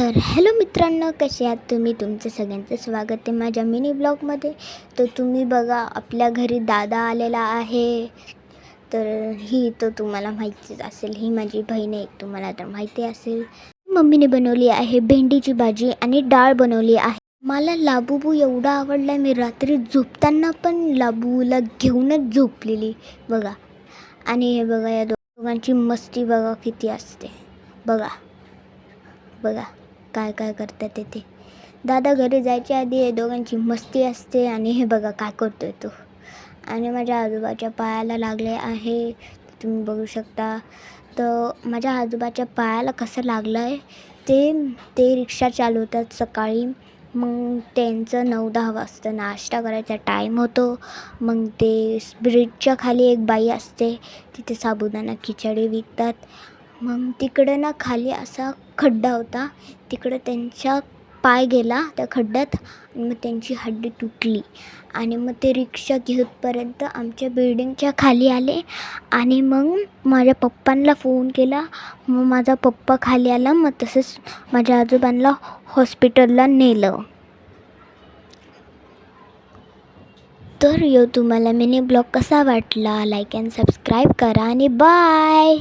तर हॅलो मित्रांनो, कसे आहात तुम्ही? तुमचं सगळ्यांचं स्वागत आहे माझ्या मिनी ब्लॉगमध्ये. तर तुम्ही बघा, आपल्या घरी दादा आलेला आहे. तर ही तर तुम्हाला माहितीच असेल, ही माझी बहीण आहे, तुम्हाला तर माहिती असेल. मम्मीने बनवली आहे भेंडीची भाजी आणि डाळ बनवली आहे. मला लाबूबू एवढा आवडला, मी रात्री झोपताना पण लाबूला घेऊनच झोपलेली बघा. आणि हे बघा, या दोघांची मस्ती बघा किती असते. बघा बघा काय काय करतात ते. दादा घरी जायच्या आधी हे दोघांची मस्ती असते. आणि हे बघा काय करतोय तो. आणि माझ्या आजोबाच्या पायाला लागले आहे, तुम्ही बघू शकता. तर माझ्या आजोबाच्या पायाला कसं लागलं आहे ते रिक्षा चालवतात सकाळी. मग त्यांचं 9-10 वाजता नाश्ता करायचा टाईम होतो. मग ते ब्रिजच्या खाली एक बाई असते, तिथे साबुदाणा खिचडी विकतात. मग तिकडे ना खाली असा खड्डा होता, तिकडे त्यांचा पाय गेला त्या खड्ड्यात आणि मग त्यांची हड्डी तुटली. आणि मग ते रिक्षा घेतपर्यंत आमच्या बिल्डिंगच्या खाली आले. आणि मग माझ्या पप्पांना फोन केला, मग माझा पप्पा खाली आला. मग तसंच माझ्या आजोबांना हॉस्पिटलला नेलं. तर तुम्हाला मिनी ब्लॉग कसा वाटला, लाईक अँड सबस्क्राईब करा आणि बाय.